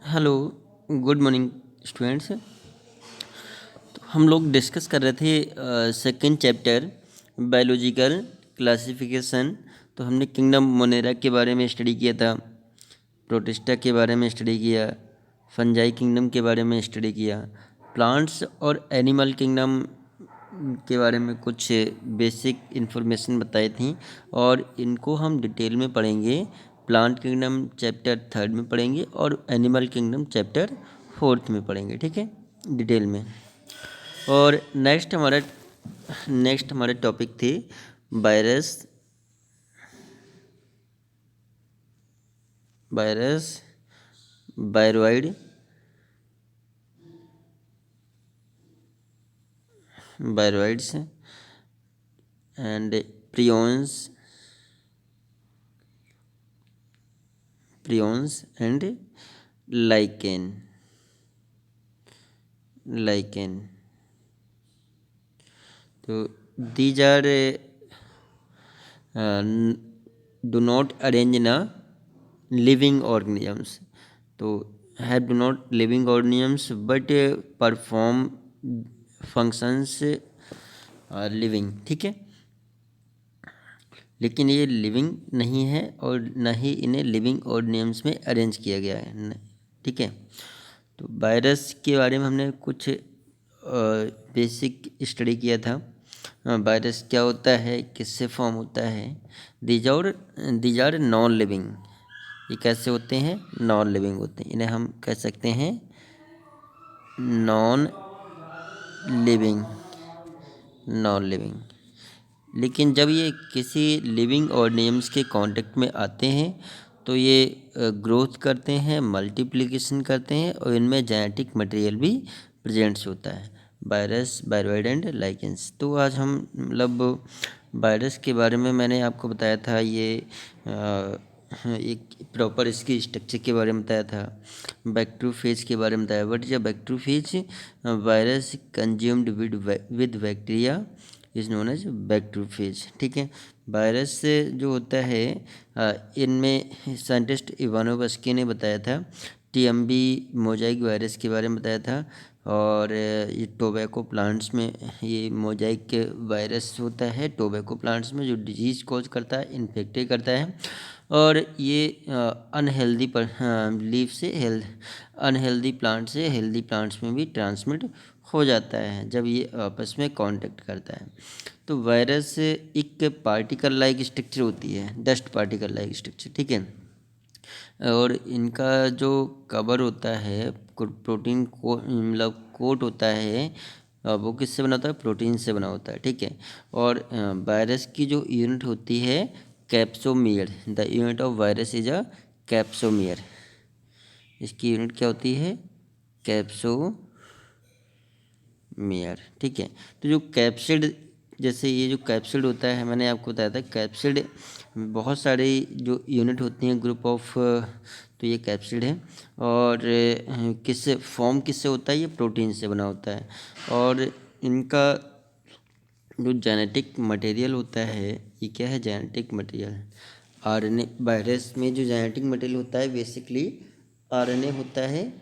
Hello, good morning students. तो हम लोग डिस्कस कर रहे थे सेकंड चैप्टर बायोलॉजिकल क्लासिफिकेशन। तो हमने किंगडम मोनेरा के बारे में स्टडी किया था, प्रोटिस्टा के बारे में स्टडी किया, फंजाई किंगडम के बारे में स्टडी किया, प्लांट्स और एनिमल किंगडम के बारे में कुछ बेसिक इन्फॉर्मेशन बताई थी और इनको हम डिटेल में पढ़ेंगे। प्लांट किंगडम चैप्टर 3 में पढ़ेंगे और एनिमल किंगडम चैप्टर 4 में पढ़ेंगे, ठीक है, डिटेल में। और नेक्स्ट हमारा टॉपिक थी virus viroid viroids and prions and lichen तो these are do not arrange in a living organisms. तो have do not living organisms but perform functions living, ठीक है, लेकिन ये लिविंग नहीं है और न ही इन्हें लिविंग ऑर्गेनिजम्स में अरेंज किया गया है, ठीक है। तो वायरस के बारे में हमने कुछ बेसिक स्टडी किया था। वायरस क्या होता है, किससे फॉर्म होता है। These are non living. ये कैसे होते हैं, नॉन लिविंग होते हैं। इन्हें हम कह सकते हैं नॉन लिविंग। लेकिन जब ये किसी लिविंग ऑर्गेनिजम्स के कांटेक्ट में आते हैं तो ये ग्रोथ करते हैं, मल्टीप्लिकेशन करते हैं और इनमें जेनेटिक मटेरियल भी प्रेजेंट्स होता है। Virus, viroid and lichens. तो आज हम मतलब वायरस के बारे में मैंने आपको बताया था, ये एक प्रॉपर इसकी स्ट्रक्चर के बारे में बताया था, बैक्टीरियोफेज के बारे में बताया। What is a bacteriophage? Virus consumed with bacteria is known as bacteriophage, ठीक है। वायरस से जो होता है इनमें साइंटिस्ट इवानोवस्की ने बताया था, टीएमबी मोजाइक वायरस के बारे में बताया था। और ये टोबैको प्लांट्स में ये मोजाइक वायरस होता है, टोबैको प्लांट्स में जो डिजीज़ कॉज करता है, इन्फेक्ट करता है। और ये अनहेल्दी लीफ से अनहेल्दी प्लांट से हेल्दी प्लांट्स में भी ट्रांसमिट हो जाता है जब ये आपस में कांटेक्ट करता है। तो वायरस एक पार्टिकल लाइक स्ट्रक्चर होती है, डस्ट पार्टिकल लाइक स्ट्रक्चर, ठीक है। और इनका जो कवर होता है, प्रोटीन को मतलब कोट होता है, वो किससे बना होता है, प्रोटीन से बना होता है, ठीक है। और वायरस की जो यूनिट होती है capsomere, the unit of virus is a capsomere. इसकी यूनिट क्या होती है, कैप्सोमियर, ठीक है। तो जो कैप्सिड, जैसे ये जो कैप्सिड होता है, मैंने आपको बताया था कैप्सिड बहुत सारी जो यूनिट होती हैं, ग्रुप ऑफ, तो ये कैप्सिड है। और किससे फॉर्म किससे होता है, ये प्रोटीन से बना होता है। और इनका जो जेनेटिक मटेरियल होता है, ये क्या है, जेनेटिक मटेरियल आरएनए। वायरस में जो जेनेटिक मटेरियल होता है बेसिकली आरएनए होता है,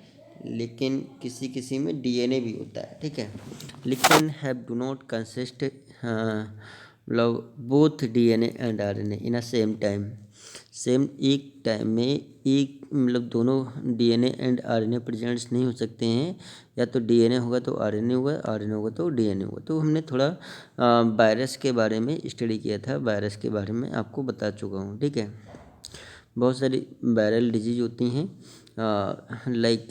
लेकिन किसी किसी में डीएनए भी होता है, ठीक है। लेकिन हैव डू नॉट कंसिस्ट मतलब both DNA and RNA in a same time. Same एक टाइम में एक मतलब दोनों डीएनए एंड आरएनए प्रेजेंट्स नहीं हो सकते हैं। या तो डीएनए होगा तो आरएनए होगा, आरएनए होगा तो डीएनए होगा। तो हमने थोड़ा वायरस के बारे में स्टडी किया था, वायरस के बारे में आपको बता चुका हूँ, ठीक है। बहुत सारी वायरल डिजीज होती हैं like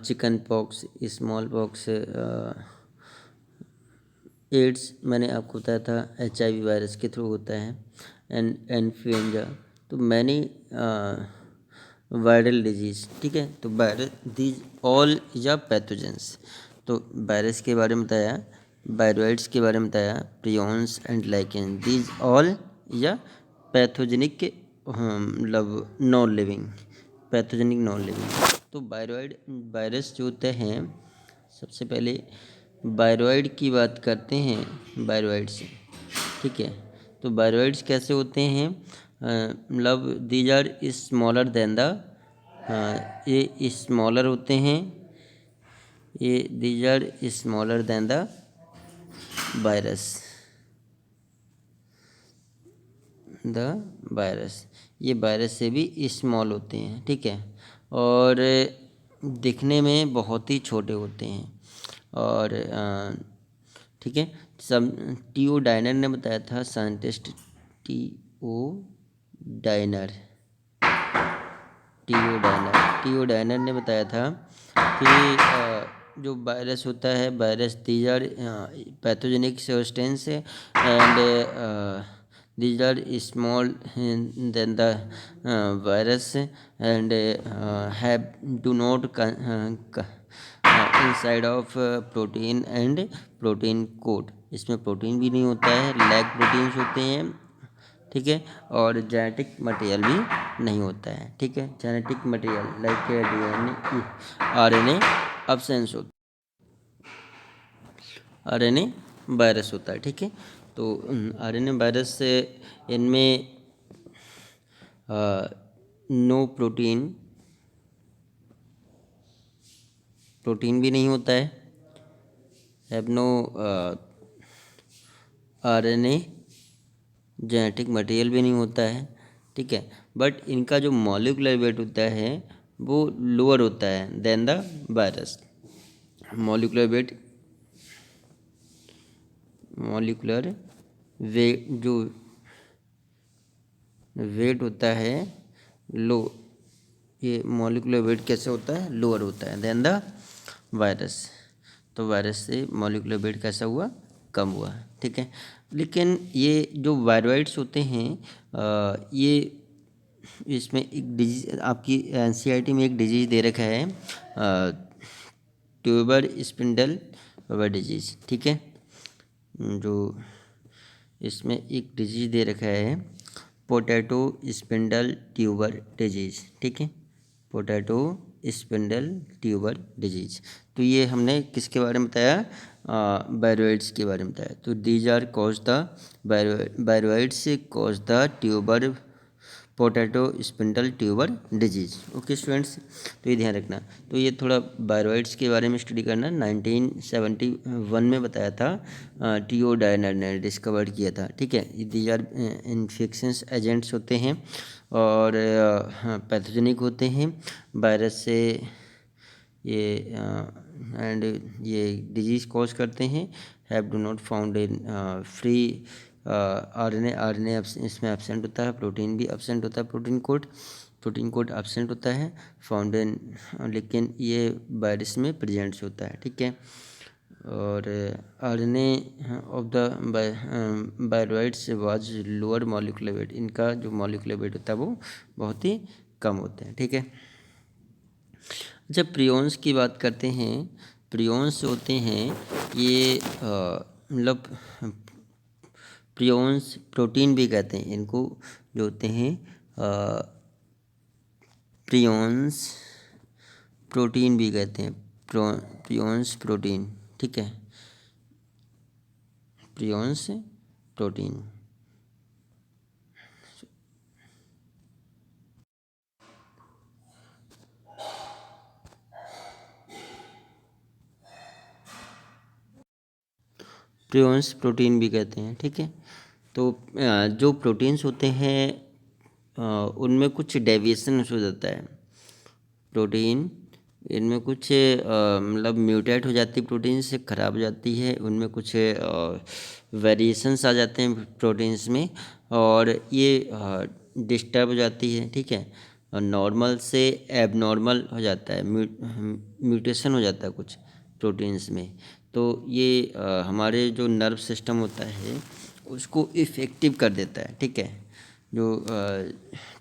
chicken pox, small pox, AIDS मैंने आपको बताया था HIV वायरस के थ्रू होता है, एंड इन्फ्लुएंजा। तो मैंने वायरल डिजीज़, ठीक है। तो वायरस दीज ऑल या पैथोजेंस। तो वायरस के बारे में बताया, वायरॉइड्स के बारे में बताया, prions and lichen, these all या पैथोजेनिक मतलब non living, pathogenic non living. तो वायरॉइड वायरस जो होते हैं, सबसे पहले वायरॉइड की बात करते हैं, वायरॉइड्स, ठीक है। तो वायरॉइड्स कैसे होते हैं, मतलब these are smaller than the ये स्मॉलर होते हैं, ये these are smaller than the virus, ये वायरस से भी स्मॉल होते हैं, ठीक है, और दिखने में बहुत ही छोटे होते हैं। और ठीक है, सब टी.ओ. डायनर ने बताया था, scientist T O. Diener T O. Diener ने बताया था कि जो वायरस होता है, virus these are pathogenic substance and these are small than the virus and have do not inside of protein and protein coat, इसमें प्रोटीन भी नहीं होता है, लैग प्रोटीन्स होते हैं, ठीक है, और जेनेटिक मटेरियल भी नहीं होता है, ठीक है, genetic material like DNA RNA absence होता आरएनए वायरस होता है, ठीक है। तो आरएनए वायरस से इनमें नो प्रोटीन भी नहीं होता है, have no RNA genetic material भी नहीं होता है, ठीक है, बट इनका जो मॉलिक्यूलर वेट होता है वो लोअर होता है then the virus. Molecular weight जो वेट होता है लो, ये मॉलिक्यूलर वेट कैसे होता है, लोअर होता है देन द वायरस। तो वायरस से मॉलिक्यूलर वेट कैसा हुआ, कम हुआ, ठीक है। लेकिन ये जो वायरॉइड्स होते हैं ये इसमें एक डिजीज आपकी एनसीईआरटी में एक डिजीज दे रखा है, ट्यूबर स्पिंडल वेबर डिजीज, ठीक है, जो इसमें एक डिजीज दे रखा है पोटैटो स्पिंडल ट्यूबर डिजीज, ठीक है, पोटैटो स्पिंडल ट्यूबर डिजीज। तो ये हमने किसके बारे में बताया, वायरॉइड्स के बारे में बताया। तो these are cause the viroids cause the tuber potato spindle tuber disease, okay students, तो ये ध्यान रखना। तो ये थोड़ा वायरॉइड्स के बारे में स्टडी करना, 1971 में बताया था, टी.ओ. डायनर ने डिस्कवर किया था, ठीक है। दीज आर इन्फेक्शंस एजेंट्स होते हैं और पैथोजेनिक होते हैं वायरस से, ये एंड ये डिजीज़ कॉज करते हैं, have do not found in free RNA इसमें एब्सेंट होता है, प्रोटीन भी एब्सेंट होता है, प्रोटीन कोड एब्सेंट होता है, फाउंड इन, लेकिन ये वायरस में प्रेजेंट्स होता है, ठीक है। और RNA of the viroids was lower molecular weight, इनका जो मॉलिक्यूलर वेट होता है वो बहुत ही कम होते हैं, ठीक है। जब प्रियोन्स की बात करते हैं, प्रियोन्स होते हैं ये मतलब प्रियोन्स प्रोटीन भी कहते हैं इनको, जो होते हैं प्रियोन्स प्रोटीन भी कहते हैं, प्रियोन्स प्रोटीन, ठीक है, प्रियोन्स प्रोटीन। प्रियोन्स प्रोटीन भी कहते हैं, ठीक है। तो जो प्रोटीन्स होते हैं उनमें कुछ डेविएशन हो जाता है, प्रोटीन इनमें कुछ मतलब म्यूटेट हो जाती है, प्रोटीन से ख़राब हो जाती है, उनमें कुछ वेरिएशंस आ जाते हैं प्रोटीन्स में, और ये डिस्टर्ब हो जाती है, ठीक है, और नॉर्मल से एबनॉर्मल हो जाता है, म्यूटेशन हो जाता है कुछ प्रोटीन्स में। तो ये हमारे जो नर्व सिस्टम होता है उसको इफ़ेक्टिव कर देता है, ठीक है, जो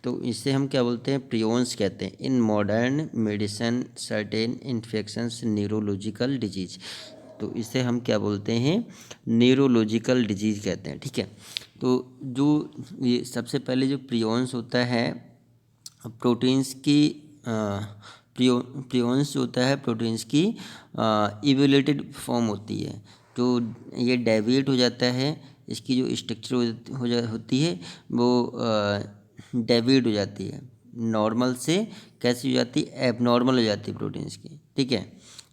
तो इसे हम क्या बोलते हैं, प्रियोन्स कहते हैं। In modern medicine certain infections neurological disease, तो इसे हम क्या बोलते हैं, न्यूरोलॉजिकल डिजीज कहते हैं, ठीक है। तो जो ये सबसे पहले जो प्रियोन्स होता है प्रोटीन्स की प्रियोन्स होता है प्रोटीन्स की इवोल्यूटेड फॉर्म होती है, तो ये डेविएट हो जाता है, इसकी जो स्ट्रक्चर होती है वो डेविएट हो जाती है, नॉर्मल से कैसी हो जाती है, एबनॉर्मल हो जाती है प्रोटीन्स की, ठीक है,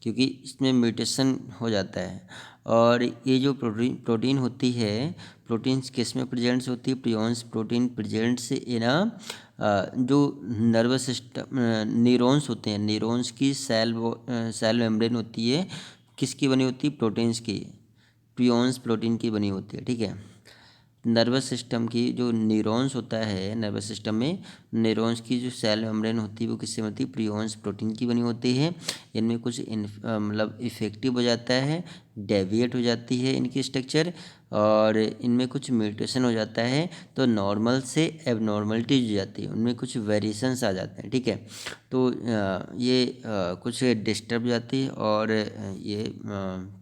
क्योंकि इसमें म्यूटेशन हो जाता है। और ये जो प्रोटीन होती है, प्रोटीन्स किस में प्रेजेंट्स होती है, प्रियॉन्स प्रोटीन प्रेजेंट्स इन जो नर्वस सिस्टम न्यूरॉन्स होते हैं, न्यूरॉन्स की सेल मेम्ब्रेन होती है, किसकी बनी होती है, प्रोटीन्स की, प्रियॉन्स प्रोटीन की बनी होती है, ठीक है। नर्वस सिस्टम की जो न्यूरॉन्स होता है, नर्वस सिस्टम में न्यूरॉन्स की जो सेल मेम्ब्रेन होती है वो किससे बनती है, प्रियॉन्स प्रोटीन की बनी होती है। इनमें कुछ मतलब इफेक्टिव हो जाता है, डेविएट हो जाती है इनकी स्ट्रक्चर, और इनमें कुछ म्यूटेशन हो जाता है, तो नॉर्मल से एबनॉर्मलिटीज हो जाती है, उनमें कुछ वेरिएशंस आ जाते हैं, ठीक है। तो ये कुछ डिस्टर्ब जाती है, और ये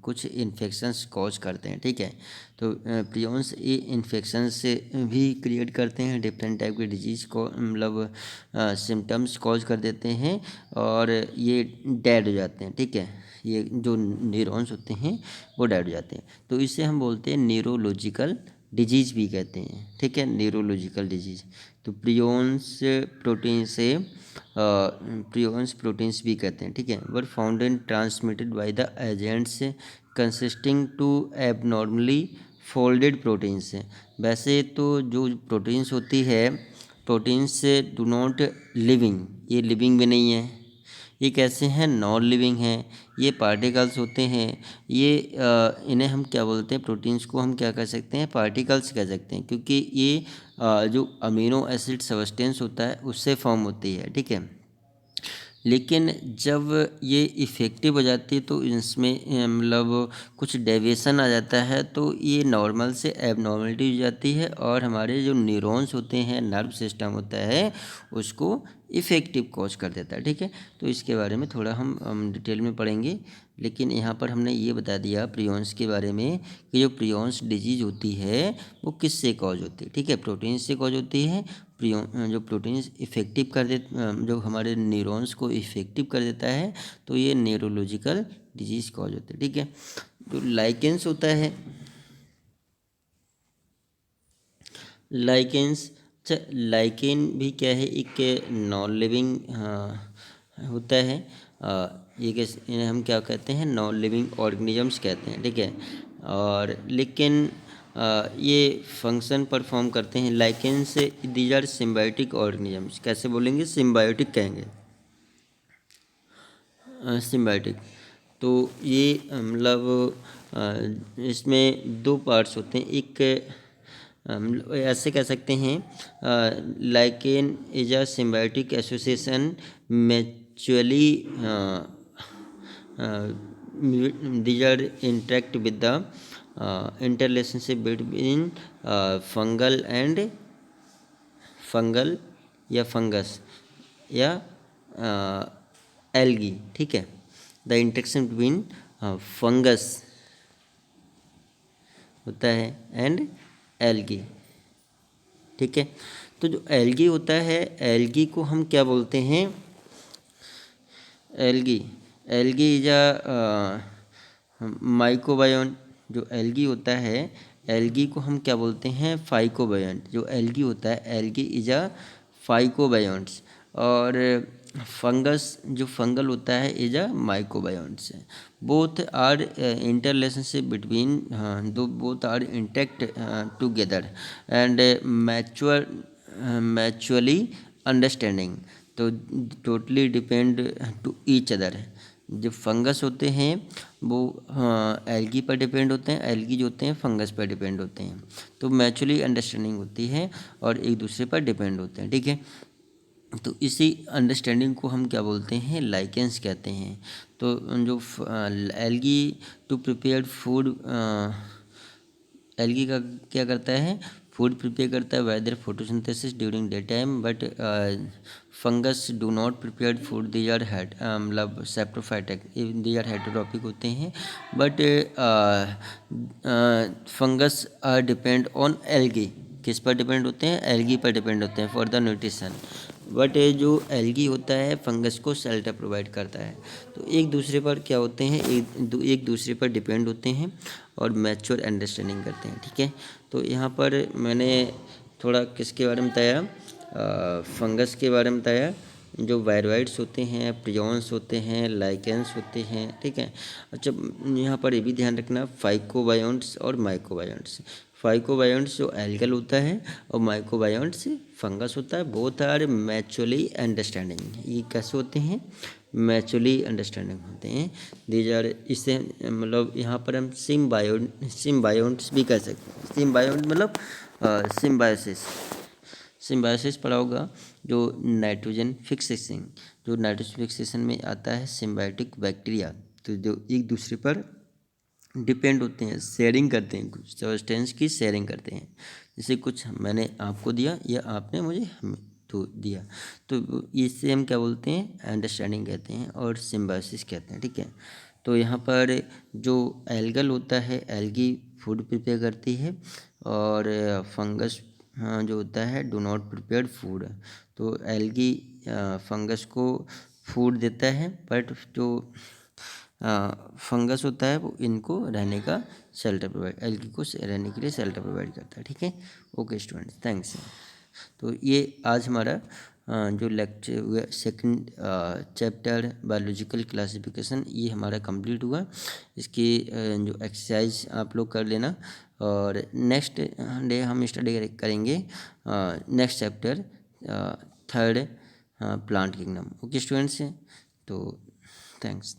कुछ इन्फेक्शंस कॉज करते हैं, ठीक है। तो प्रियॉन्स ये इन्फेक्शन से भी क्रिएट करते हैं, डिफरेंट टाइप के डिजीज़ को मतलब सिम्टम्स कॉज कर देते हैं, और ये डेड हो जाते हैं, ठीक है। ये जो न्यूरॉन्स होते हैं वो डेड हो जाते हैं, तो इसे हम बोलते हैं न्यूरोलॉजिकल डिजीज़ भी कहते हैं, ठीक है, न्यूरोलॉजिकल डिजीज़। तो प्रियॉन्स प्रोटीन्स भी कहते हैं, ठीक है, were found and transmitted by the agents consisting to abnormally folded proteins हैं। वैसे तो जो प्रोटीन्स होती है, प्रोटीन्स डू नॉट लिविंग, ये लिविंग भी नहीं है, ये कैसे हैं, नॉन लिविंग हैं, ये पार्टिकल्स होते हैं, ये इन्हें हम क्या बोलते हैं, प्रोटीन्स को हम क्या कह सकते हैं, पार्टिकल्स कह सकते हैं, क्योंकि ये जो अमीनो एसिड सब्सटेंस होता है उससे फॉर्म होती है, ठीक है। लेकिन जब ये इफ़ेक्टिव हो जाती है तो इसमें मतलब कुछ डेविएशन आ जाता है, तो ये नॉर्मल से एबनॉर्मलिटी हो जाती है, और हमारे जो न्यूरॉन्स होते हैं, नर्व सिस्टम होता है, उसको इफ़ेक्टिव कॉज कर देता है, ठीक है। तो इसके बारे में थोड़ा हम डिटेल में पढ़ेंगे, लेकिन यहाँ पर हमने ये बता दिया प्रियॉन्स के बारे में कि जो प्रियॉन्स डिजीज़ होती है वो किससे कॉज होती है, ठीक है, प्रोटीन से कॉज होती है। जो प्रोटीन्स इफ़ेक्टिव कर दे जो हमारे न्यूरॉन्स को इफ़ेक्टिव कर देता है, तो ये न्यूरोलॉजिकल डिजीज़ कॉज होते हैं, ठीक है। तो लाइकेंस होता है, लाइकेंस, अच्छा, लाइकेन भी क्या है, एक नॉन लिविंग होता है, ये कैसे, इन्हें हम क्या कहते हैं, नॉन लिविंग ऑर्गेनिजम्स कहते हैं, ठीक है। और लेकिन ये फंक्शन परफॉर्म करते हैं, lichens these are symbiotic organisms, कैसे बोलेंगे, सिम्बायोटिक कहेंगे, सिम्बायोटिक। तो ये मतलब इसमें दो पार्ट्स होते हैं, एक हम ऐसे कह सकते हैं, lichen is a symbiotic association mutually these are interact with the interrelationship between fungal या फंगस या एल्गी, ठीक है, द इंटरेक्शन बिटवीन फंगस होता है एंड एल्गी, ठीक है। तो जो एल्गी होता है, एल्गी को हम क्या बोलते हैं, एल्गी, एल्गी इज अ माइक्रोबायोन। जो एल्गी होता है, एल्गी को हम क्या बोलते हैं, फाइकोबायोंट। जो एल्गी होता है, एल्गी इज अ फाइकोबायोंट्स, और फंगस जो फंगल होता है is a microbionts. Both are interrelationship between, दो both are intact together and mutually understanding, तो totally depend to each other. जो फंगस होते हैं वो एल्गी पर डिपेंड होते हैं, एल्गी जो होते हैं फंगस पर डिपेंड होते हैं, तो म्यूचुअली अंडरस्टैंडिंग होती है और एक दूसरे पर डिपेंड होते हैं, ठीक है। तो इसी अंडरस्टैंडिंग को हम क्या बोलते हैं, लाइकेंस कहते हैं। तो जो algae to prepare food, algae का क्या करता है, फूड प्रिपेयर करता है whether photosynthesis during day time, but fungus do not prepare food, these are मतलब सेप्टोफाइटिक, दीज आर हेटेरोट्रॉपिक होते हैं, but fungus are depend on algae, किस पर डिपेंड होते हैं, एल्गी पर डिपेंड होते हैं फॉर द न्यूट्रिशन, बट जो एल्गी होता है फंगस को शेल्टर प्रोवाइड करता है। तो एक दूसरे पर क्या होते हैं, एक दूसरे पर डिपेंड होते हैं और मैच्योर अंडरस्टैंडिंग करते हैं, ठीक है। तो यहाँ पर मैंने थोड़ा किसके बारे में बताया, फंगस के बारे में बताया, जो वायरोइड्स होते हैं, प्रियॉन्स होते हैं, लाइकेंस होते हैं, ठीक है। अच्छा, यहाँ पर ये भी ध्यान रखना, फाइकोबायोन्ट्स और माइकोबायोन्ट्स। फाइकोबायोन्ट्स जो एल्गल होता है और माइकोबायोन्ट्स फंगस होता है। Both are maturely understanding. ये कैसे होते हैं? मैच्योरली अंडरस्टैंडिंग होते हैं। दीज आर, इससे मतलब यहाँ पर हम सिम्बायोन्ट्स भी कह सकते हैं। सिम्बायोन्ट मतलब सिम्बायोसिस। सिम्बायोसिस पढ़ा होगा, जो नाइट्रोजन फिक्सेशन, जो नाइट्रोजन फिक्सेशन में आता है सिम्बायोटिक बैक्टीरिया, तो जो एक दूसरे पर डिपेंड होते हैं, शेयरिंग करते हैं, कुछ सब्सटेंस की शेयरिंग करते हैं। जैसे कुछ मैंने आपको दिया या आपने मुझे तो दिया, तो इससे हम क्या बोलते हैं? अंडरस्टैंडिंग कहते हैं और सिम्बायोसिस कहते हैं, ठीक है। तो यहाँ पर जो एल्गल होता है, एल्गी फूड प्रिपेयर करती है, और फंगस जो होता है डू नॉट प्रिपेयर फूड। तो एल्गी फंगस को फूड देता है, बट जो फंगस होता है वो इनको रहने का शेल्टर प्रोवाइड, एल्गी को रहने के लिए शेल्टर प्रोवाइड करता है, ठीक है। Okay students, thanks. तो ये आज हमारा जो लेक्चर हुआ, सेकंड चैप्टर बायोलॉजिकल क्लासिफिकेशन, ये हमारा कंप्लीट हुआ। इसकी जो एक्सरसाइज आप लोग कर लेना, और नेक्स्ट डे हम स्टडी करेंगे next chapter, third plant kingdom. Okay students, तो थैंक्स।